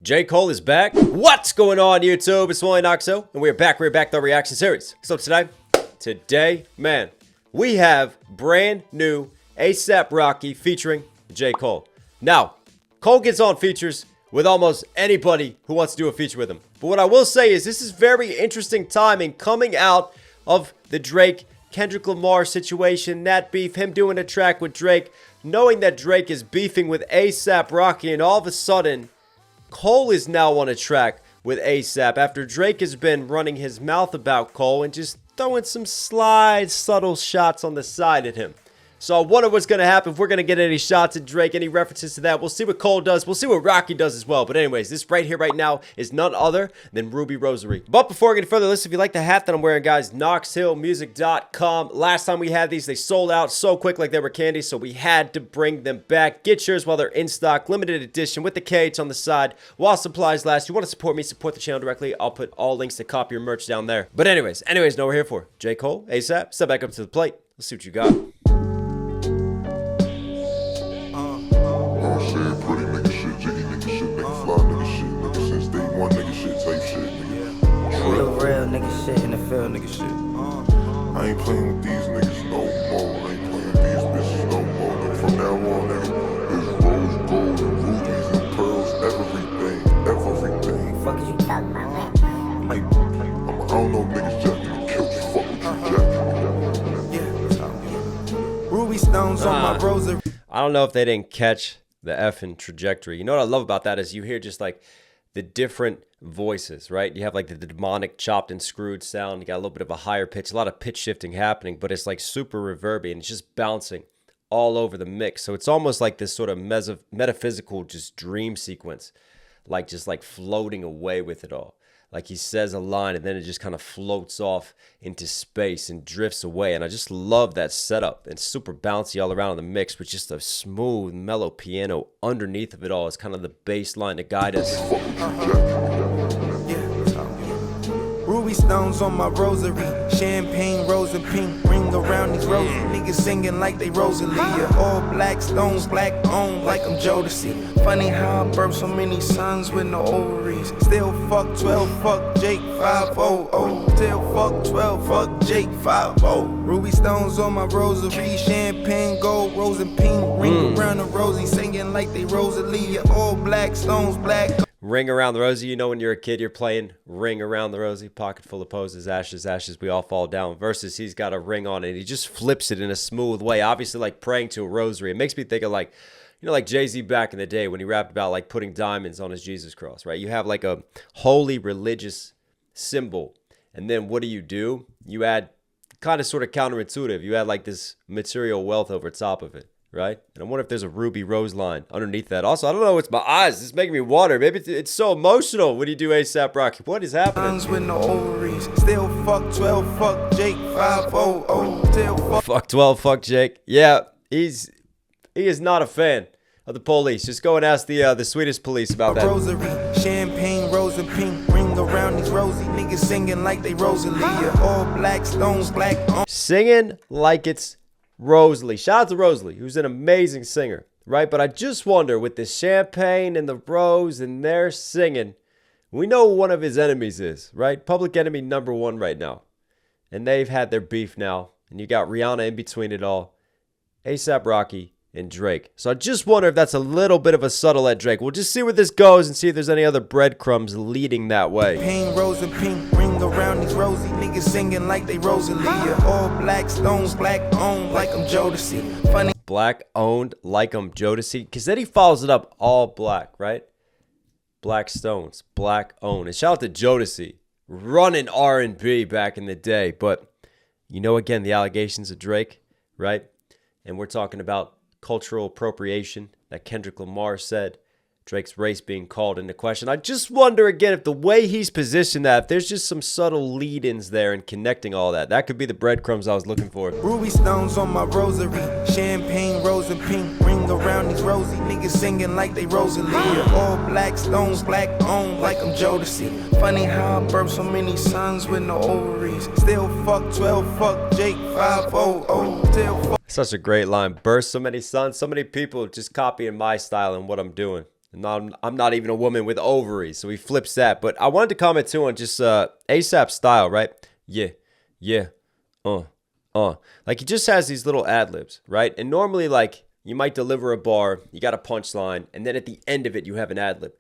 J. Cole is back. What's going on, YouTube? It's only Knox Hill, and we're back with the reaction series. So today, man, we have brand new A$AP Rocky featuring J. Cole. Now, Cole gets on features with almost anybody who wants to do a feature with him. But what I will say is this is very interesting timing coming out of the Drake Kendrick Lamar situation, that beef, him doing a track with Drake, knowing that Drake is beefing with A$AP Rocky, and all of a sudden, Cole is now on a track with A$AP after Drake has been running his mouth about Cole and just throwing some slide, subtle shots on the side at him. So I wonder what's going to happen, if we're going to get any shots at Drake, any references to that. We'll see what Cole does. We'll see what Rocky does as well. But anyways, this right here right now is none other than Rosary. But before we get further, listen, if you like the hat that I'm wearing, guys, knoxhilldmv.com. Last time we had these, they sold out so quick like they were candy, so we had to bring them back. Get yours while they're in stock. Limited edition with the KH on the side while supplies last. You want to support me, support the channel directly. I'll put all links to copy your merch down there. But anyways, know what we're here for. J. Cole, A$AP, step back up to the plate. Let's see what you got. Pretty nigga shit, jiggy nigga shit, nigga fly nigga shit, nigga since day one nigga shit, type shit, nigga. Real nigga shit in the field, nigga shit. I ain't playing with these niggas no more. I ain't playing with these bitches no more. Nigga, from now on, nigga, it's rose gold and rubies and pearls, everything. Fuck is you talking about, man? I don't know if niggas just gonna kill you. Fuck with you, Jack. Ruby stones on my rosary. I don't know if they didn't catch the effing trajectory. You know what I love about that is you hear just like the different voices, right? You have like the demonic chopped and screwed sound. You got a little bit of a higher pitch, a lot of pitch shifting happening, but it's like super reverby and it's just bouncing all over the mix. So it's almost like this sort of metaphysical just dream sequence, like just like floating away with it all. Like he says a line and then it just kind of floats off into space and drifts away. And I just love that setup. And super bouncy all around in the mix with just a smooth, mellow piano underneath of it all. It's kind of the bass line to guide us. Ruby stones on my rosary. Champagne, rose and pink, ring around these roses. Niggas singing like they Rosalia. All black stones, black on like I'm Jodeci. Funny how I birthed so many sons with no ovaries. Still fuck 12, fuck Jake 500. Still fuck 12, fuck Jake 50. Ruby stones on my rosary. Champagne, gold, rose and pink, ring around the rosy. Singing like they Rosalia. All black stones, black. Ring around the rosy. You know when you're a kid, you're playing Ring Around the Rosy. Pocket full of poses, ashes, ashes, we all fall down. Versus he's got a ring on it. He just flips it in a smooth way. Obviously like praying to a rosary. It makes me think of like, you know, like Jay-Z back in the day when he rapped about like putting diamonds on his Jesus cross, right? You have like a holy religious symbol. And then what do? You add kind of sort of counterintuitive. You add like this material wealth over top of it. Right? And I wonder if there's a ruby rose line underneath that. Also, I don't know, it's my eyes. It's making me water. Maybe it's so emotional when you do A$AP Rocky. What is happening? With no ovaries. Still fuck 12, fuck Jake 500. Still fuck 12, fuck Jake. Yeah, he is not a fan of the police. Just go and ask the Swedish police about that. Rosary, champagne, rose and pink, ring around these rosy. Niggas singing like they Rosalia. All black stones, black on. Singing like it's Rosary. Shout out to Rosary, who's an amazing singer, right? But I just wonder, with the champagne and the rose and they're singing, we know who one of his enemies is, right? Public enemy #1 right now. And they've had their beef now. And you got Rihanna in between it all. A$AP Rocky and Drake. So I just wonder if that's a little bit of a subtle at Drake. We'll just see where this goes and see if there's any other breadcrumbs leading that way. Champagne, rose and pink, ring around these rosy. Niggas singing like they Rosalia. All black stones, black on like I'm Jodeci. Funny. Black owned like I'm Jodeci. Because then he follows it up all black, right? Black stones, black owned. And shout out to Jodeci, running R&B back in the day. But you know, again, the allegations of Drake, right? And we're talking about cultural appropriation that Kendrick Lamar said, Drake's race being called into question. I just wonder again if the way he's positioned that, if there's just some subtle lead-ins there and connecting all that. That could be the breadcrumbs I was looking for. Ruby stones on my rosary. Champagne, rose and pink, ring around these rosy. Niggas singing like they Rosalia. All black stones, black on like I'm Jodeci. Funny how I birthed so many sons with no ovaries. Still fuck 12, fuck Jake 500. Still fuck. Such a great line. Burst so many sons, so many people just copying my style and what I'm doing. I'm not even a woman with ovaries, so he flips that. But I wanted to comment too on just ASAP style, right? Yeah, yeah, like he just has these little ad libs, right? And normally, like you might deliver a bar, you got a punchline, and then at the end of it, you have an ad lib.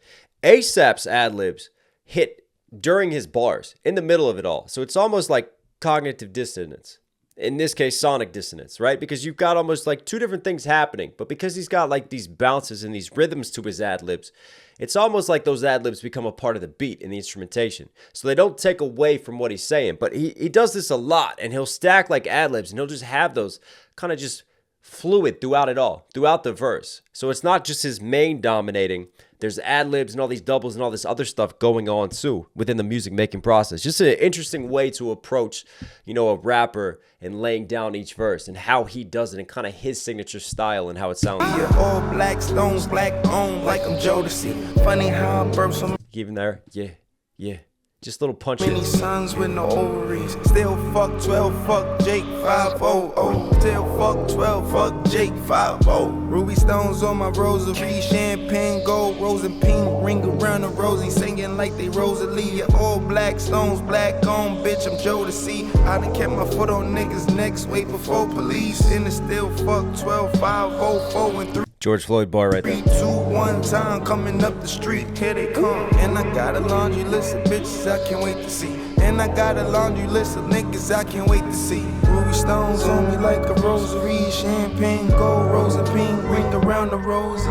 ASAP's ad libs hit during his bars, in the middle of it all. So it's almost like cognitive dissonance. In this case, sonic dissonance, right? Because you've got almost like two different things happening. But because he's got like these bounces and these rhythms to his ad libs, it's almost like those ad libs become a part of the beat and the instrumentation. So they don't take away from what he's saying. But he does this a lot, and he'll stack like ad libs, and he'll just have those kind of just fluid throughout it all, throughout the verse. So it's not just his main dominating. There's ad libs and all these doubles and all this other stuff going on too within the music making process. Just an interesting way to approach, a rapper and laying down each verse and how he does it and kind of his signature style and how it sounds. Yeah, all black stones, black on, like I'm Jodeci. Funny how I burp so Even there, yeah. Just little punches. many sons with no ovaries. Still fuck 12, fuck Jake 500. Still fuck 12, fuck Jake 50. Ruby stones on my rosary. Champagne, gold, rose and pink. Ring around the rosy. Singing like they Rosalie. Yeah, all black stones, black on, bitch, I'm Jodeci. I done kept my foot on niggas' necks way before police. And it's still fuck 12, 5, 4 and 3. George Floyd bar right there. 3, 2, 1 time coming up the street, here they come. And I got a laundry list of bitches I can't wait to see. And I got a laundry list of niggas I can't wait to see. Ruby stones on me like a rosary. Champagne, gold, rose and pink, ring around the rosy.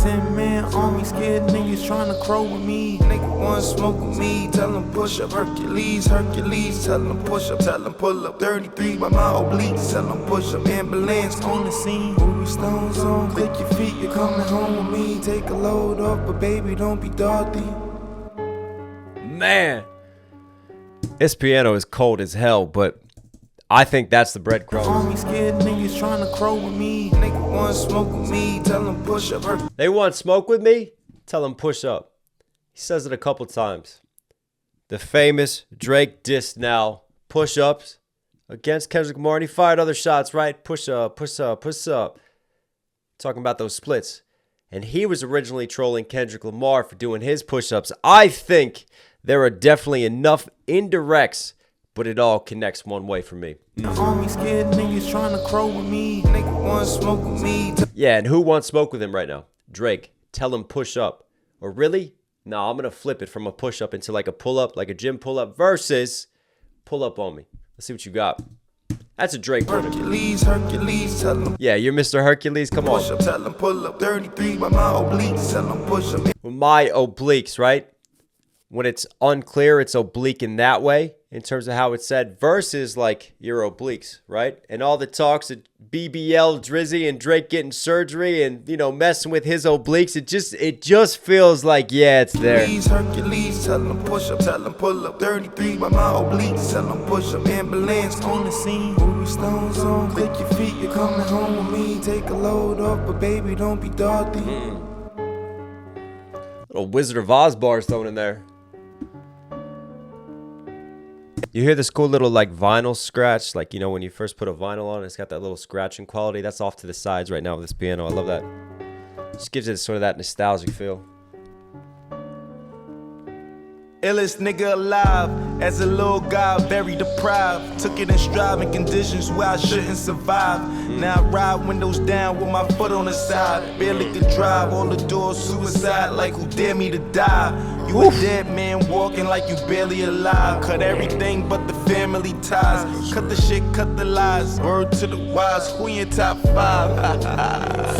10 men on me, scared niggas tryna crow with me. Nigga want smoke with me, tell them push up. Hercules, tell them push up, tell them pull up. 33 by my obliques, tell them push up. Ambulance on the scene, Ruby stones on, click your feet, you're coming home with me. Take a load off, but baby don't be Dorothy. Man, this piano is cold as hell, but I think that's the breadcrumbs. On me, scared niggas tryna crow with me. Nigga want smoke with me, tell them push up. They want smoke with me? Tell them push up. He says it a couple times. The famous Drake diss now. Push-ups against Kendrick Lamar. And he fired other shots, right? Push up, push up, push up. Talking about those splits. And he was originally trolling Kendrick Lamar for doing his push-ups. I think there are definitely enough indirects, but it all connects one way for me. On me, scared niggas tryna crow with me. Nigga want smoke with me. Yeah, and who wants smoke with him right now? Drake. Tell him push up. Or really? No, I'm going to flip it from a push up into like a pull up, like a gym pull up versus pull up on me. Let's see what you got. That's a Drake version. Hercules, tell him Yeah, you're Mr. Hercules. Come on. push up, tell him pull up. 33 by my obliques, tell him push up. With my obliques, right? When it's unclear, it's oblique in that way in terms of how it's said versus like your obliques, right? And all the talks of BBL, Drizzy, and Drake getting surgery and, messing with his obliques. It just feels like, yeah, it's there. Hercules, tell him push up, tell him pull up. 33 by my obliques, tell him push up. Ambulance on the scene, Ruby stones on, click your feet, you're coming home with me. Take a load off, but baby don't be Dorothy. Little Wizard of Oz bars thrown in there. You hear this cool little like vinyl scratch, like when you first put a vinyl on, it's got that little scratching quality. That's off to the sides right now with this piano. I love that. Just gives it sort of that nostalgic feel. Illest nigga alive, as a little guy, very deprived. Took it in striving conditions where I shouldn't survive. Now I ride windows down with my foot on the side. Barely could drive, all the doors suicide, like who dare me to die? You a dead man walking like you barely alive. Cut everything but the family ties. Cut the shit, cut the lies. Word to the wise, who in your top 5?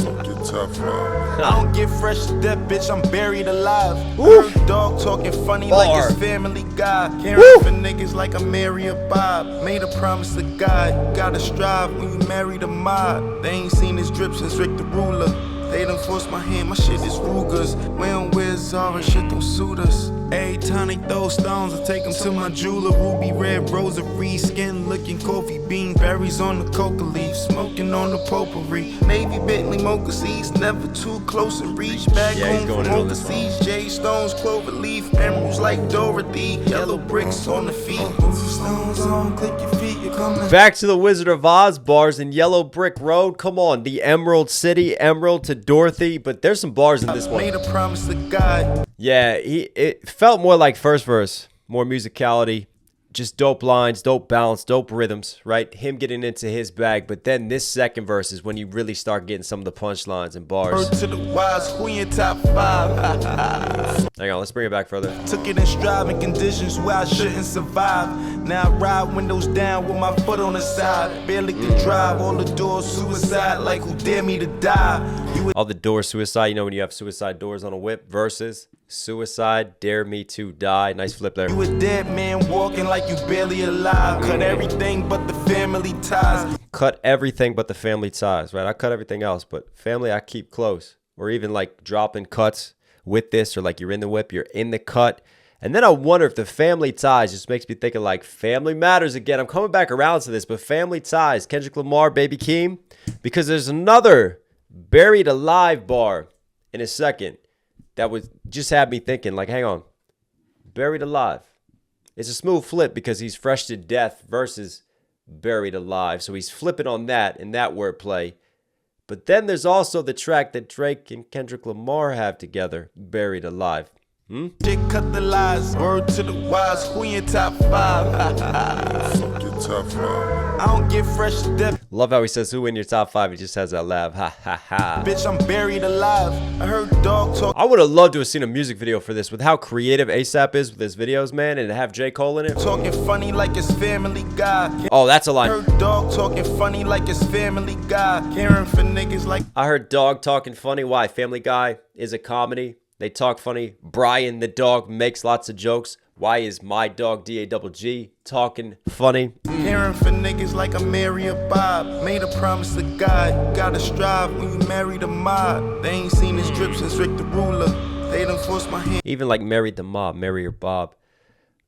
Fuck your top 5. I don't get fresh to death, bitch, I'm buried alive. Heard dog talking funny like his family guy. Caring for niggas like I'm Mary or Bob. Made a promise to God, gotta strive when you marry the mob. They ain't seen his drip since Rick the Ruler. They done forced my hand, my shit is Ruger's. We don't wear Zara, shit don't suit us. Every time they throw stones, I take them to my jeweler. Ruby red rosary, skin looking coffee bean. Berries on the coca leaf, smoking on the potpourri. Navy Bentley mocha seeds, never too close and reach. Back home from overseas, J stones, clover leaf. Emeralds like Dorothy, yellow bricks on the feet. Stones on, click your feet, you're coming. Back to the Wizard of Oz bars in Yellow Brick Road. Come on, the Emerald City, Emerald to Dorothy, but there's some bars in this one. Made a promise to God. Yeah, it felt more like first verse, more musicality, just dope lines, dope balance, dope rhythms, right? Him getting into his bag, but then this second verse is when you really start getting some of the punchlines and bars. To the wise, who in your top 5? Hang on, let's bring it back further. Took it in striving conditions where I shouldn't survive. Now I ride windows down with my foot on the side. Barely can drive, all the doors suicide, like who dare me to die. All the door suicide, you know when you have suicide doors on a whip versus suicide, dare me to die. Nice flip there. You a dead man walking like you barely alive. Cut everything but the family ties. Cut everything but the family ties, right? I cut everything else, but family I keep close. Or even like dropping cuts with this, or like you're in the whip, you're in the cut. And then I wonder if the family ties just makes me thinking like family matters again. I'm coming back around to this, but family ties, Kendrick Lamar, Baby Keem, because there's another buried alive bar in a second that would just have me thinking like, hang on, buried alive. It's a smooth flip because he's fresh to death versus buried alive. So he's flipping on that in that wordplay. But then there's also the track that Drake and Kendrick Lamar have together, Buried Alive. Jake cut the lies, word to the wise, who in your top 5? Fuck your top 5. I don't get fresh to death. Love how he says who in your top 5. He just has that laugh. Ha ha ha. Bitch, I'm buried alive. I heard dog talk. I would have loved to have seen a music video for this with how creative ASAP is with his videos, man, and have J. Cole in it. Talking funny like it's Family Guy. Oh, that's a line. I heard dog talking funny like it's Family Guy. Caring for niggas like. I heard dog talking funny. Why? Family Guy is a comedy. They talk funny. Brian the dog makes lots of jokes. Why is my dog D-A-double-G talking funny? Caring for niggas like I'm Mary or Bob. Made a promise to God. Gotta strive when you marry the mob. They ain't seen his drip since Rick the Ruler. They done forced my hand. Even like married the mob, Mary or Bob.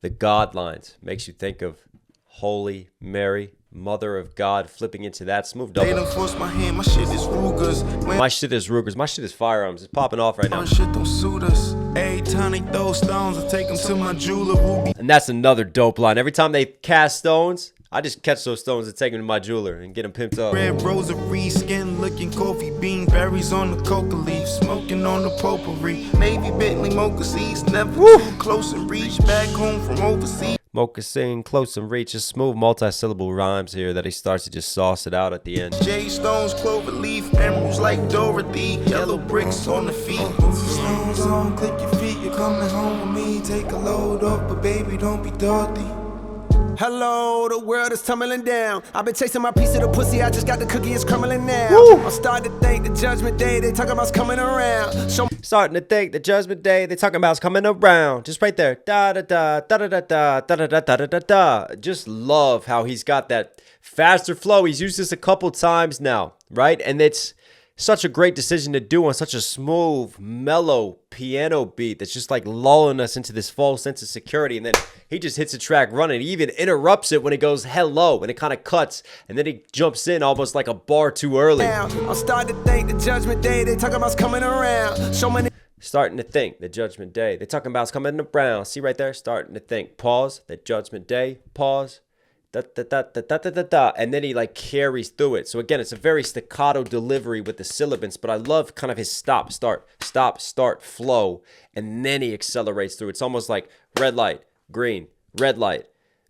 The God lines makes you think of Holy Mary, Mother of God, flipping into that smooth double. They done forced my hand. My shit is Rugers. My shit is Rugers. My shit is firearms. It's popping off right now. My shit don't suit us. Every time they throw stones, I take them to my jeweler, Ruby. And that's another dope line. Every time they cast stones, I just catch those stones and take them to my jeweler and get them pimped up. Red Rosary, skin looking coffee bean, berries on the coca leaf, smoking on the potpourri. Navy Bentley mocha seeds, never too close and reach back home from overseas. Moccasin, close and reach, just smooth multi-syllable rhymes here that he starts to just sauce it out at the end. Jade stones, clover leaf, emeralds like Dorothy, yellow bricks on the feet. Stones on, click your feet, you're coming home with me. Take a load off, but baby, don't be Dorothy. Hello, the world is tumbling down. I've been chasing my piece of the pussy, I just got the cookie, it's crumbling now. I'm starting to think the judgment day, they talking about coming around. Starting to think the judgment day they talking about is coming around. Just right there. Da da da da da da da da da da da da da. Just love how he's got that faster flow. He's used this a couple times now, right? And it's such a great decision to do on such a smooth, mellow piano beat that's just like lulling us into this false sense of security. And then he just hits the track running. He even interrupts it when it goes hello and it kind of cuts. And then he jumps in almost like a bar too early. I'm starting to think the judgment day, they talking about coming around. So many. Starting to think the judgment day. They're talking about it's coming around. See right there? Starting to think. Pause. The judgment day. Pause. Da, da, da, da, da, da, da, da. And then he like carries through it. So again, it's a very staccato delivery with the syllabants, but I love kind of his stop, start, flow, and then he accelerates through. It's almost like red light, green, red light,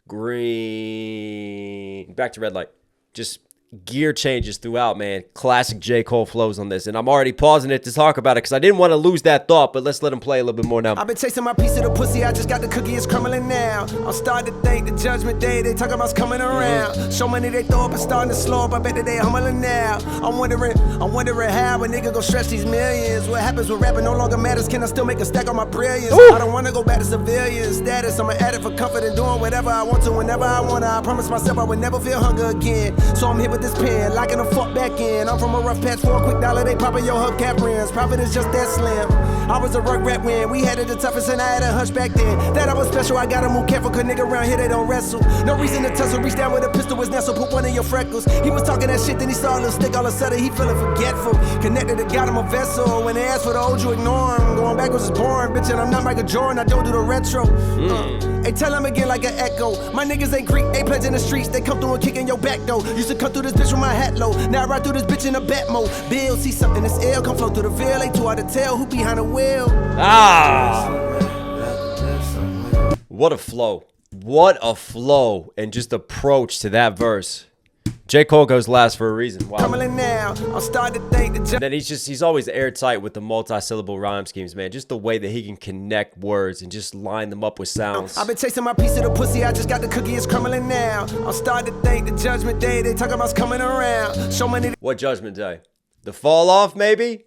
green, back to red light. Just gear changes throughout, man. Classic J. Cole flows on this. And I'm already pausing it to talk about it because I didn't want to lose that thought, but let's let him play a little bit more now. I've been chasing my piece of the pussy, I just got the cookie, it's crumbling now. I'm starting to think the judgment day, they talking about coming around. So many they throw up and starting to slow up, I bet that they humbling now. I'm wondering how a nigga go stretch these millions. What happens when rapping no longer matters? Can I still make a stack on my brilliance? I don't want to go back to civilian status. I'm an addict for comfort and doing whatever I want to whenever I want to. I promise myself I would never feel hunger again. So I'm here with this pen, locking the fuck back in. I'm from a rough patch for a quick dollar, they popping your hubcap rims. Profit is just that slim. I was a rug rat when we had it the toughest and I had a hunch back then. That I was special, I gotta move careful, cause nigga around here they don't wrestle. No reason to tussle, reach down with a pistol was nestle, put one in your freckles. He was talking that shit, then he saw a little stick, all of a sudden he feeling forgetful. Connected to God, I'm a vessel. When they ask for the old, you ignore him. Going backwards is boring, bitch, and I'm not Michael Jordan, I don't do the retro. Hey, tell them again like an echo. My niggas ain't Greek, they pledge in the streets. They come through and kick in your back door. Used to come through this bitch with my hat low. Now I ride through this bitch in a bat mode. Bill, see something that's ill, come flow through the veil. They too hard to tell who behind the wheel. Ah! What a flow. What a flow and just approach to that verse. J. Cole goes last for a reason. Wow. Now, I'm starting to think And then he's always airtight with the multi-syllable rhyme schemes, man. Just the way that he can connect words and just line them up with sounds. I've been chasing my piece of the pussy, I just got the cookie, it's crumbling now. I'm starting to think the judgment day, they talking about coming around. So many. What judgment day? The fall off, maybe?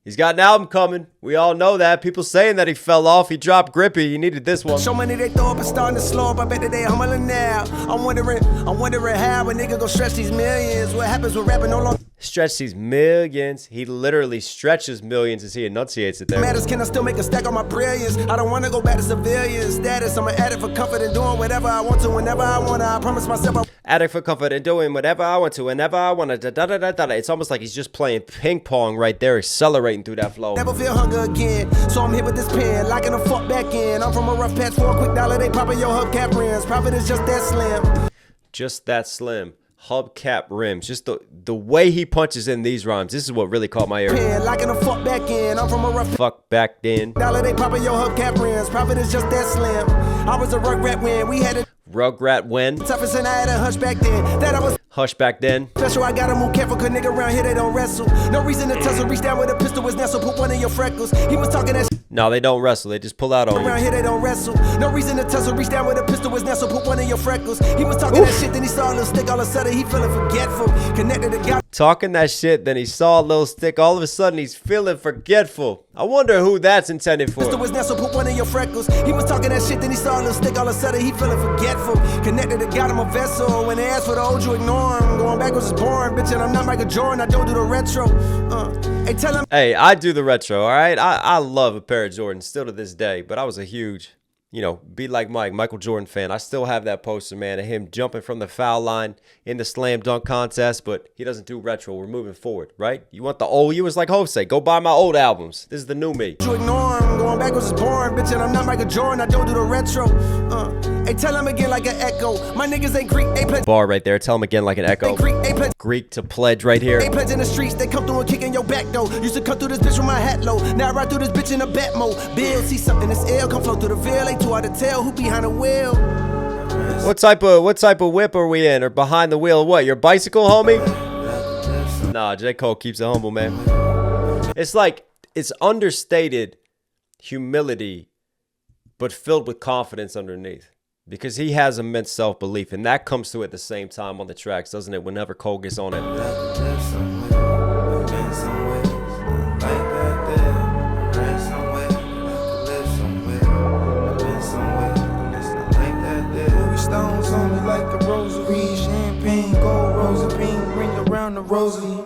He's got an album coming. We all know that. People saying that he fell off. He dropped Grippy. He needed this one. So many they throw up and starting to slow up. I bet that they humbling now. I'm wondering how a nigga go stretch these millions. What happens when rapping no longer Stretch these millions. He literally stretches millions as he enunciates it there. matters? Can I still make a stack on my brilliance? I don't wanna go back to civilian status. I'm an addict for comfort and doing whatever I want to whenever I wanna. I promise myself I Addict for comfort and doing whatever I want to whenever I want to. It's almost like he's just playing ping pong right there, accelerating through that flow. never feel hunger again. So I'm here with this pen, locking a fuck back in. I'm from a rough patch for a quick dollar. They popping your hubcap rims. Profit is just that slim. Just that slim. Hubcap rims. Just the way he punches in these rhymes. This is what really caught my ear. Pen, locking a fuck back in. I'm from a rough Fuck back then. dollar. They popping your hubcap rims. Profit is just that slim. I was a rugrat when we had it Rugrat when? toughest and I had a hush back then. That I was Hush back then. special. I gotta move careful, cause nigga around here they don't wrestle. No reason to tussle. Reach down with a pistol was nestle. Put one in your freckles. He was talking that shit. No, they don't wrestle. They just pull out on Around you. here they don't wrestle. No reason to tussle. Reach down with a pistol was nestle. Put one in your freckles. He was talking that shit, then he saw a little stick. All of a sudden he feeling forgetful. Connected to God. Talking that shit, then he saw a little stick. All of a sudden, he's feeling forgetful. I wonder who that's intended Pistol for. was nestle. Put one in your freckles. He was talking that shit, then he saw a little stick. All of a sudden he feeling forgetful. Connected to God. I'm a vessel. When they ask for the old, you ignore him. Going backwards is boring, bitch. And I'm not Michael Jordan. I don't do the retro. Hey, tell him. Hey, I do the retro, all right? I love a pair of Jordans still to this day, but I was a huge, be like Michael Jordan fan. I still have that poster, man, of him jumping from the foul line in the slam dunk contest, but he doesn't do retro. We're moving forward, right? You want the old you? It's like Jose. Go buy my old albums. This is the new me. You ignore him. Going backwards is boring, bitch. And I'm not Michael Jordan. I don't do the retro. Hey, tell him again like an echo. My niggas ain't Greek. They pledge. Bar right there. Tell him again like an echo. Greek. They pledge. Greek to pledge right here. They pledge in the streets. They come through and kick in your back door. Used to come through this bitch with my hat low. Now I ride through this bitch in a bat mode. Bill, see something that's ill. Come flow through the veil. They too hard to tell who behind the wheel. What type of whip are we in? Or behind the wheel? What? Your bicycle, homie? Nah, J. Cole keeps it humble, man. It's like it's understated humility, but filled with confidence underneath. Because he has immense self-belief, and that comes through at the same time on the tracks, doesn't it? Whenever Cole gets on it. Stones on me like a rosary. Champagne, gold, rosy pink, ring around the rosary.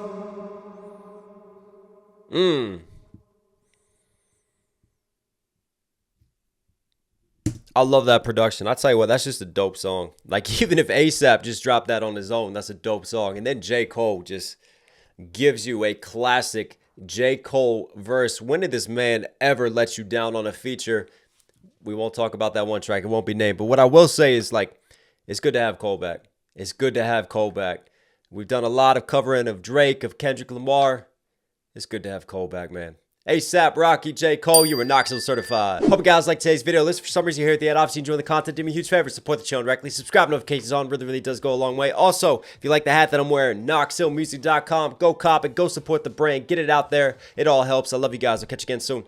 I love that production. I tell you what, that's just a dope song. Like, even if ASAP just dropped that on his own, that's a dope song. And then J. Cole just gives you a classic J. Cole verse. When did this man ever let you down on a feature? We won't talk about that one track. It won't be named. But what I will say is, like, it's good to have Cole back. It's good to have Cole back. We've done a lot of covering of Drake, of Kendrick Lamar. It's good to have Cole back, man. ASAP, Rocky, J. Cole, you were Knox Hill certified. Hope you guys like today's video. Listen, for some reason you're here at the end, obviously enjoy the content. Do me a huge favor, support the channel directly. Subscribe, notifications on, really does go a long way. Also, if you like the hat that I'm wearing, knoxhillmusic.com. Go cop it, go support the brand, get it out there. It all helps. I love you guys. I'll catch you again soon.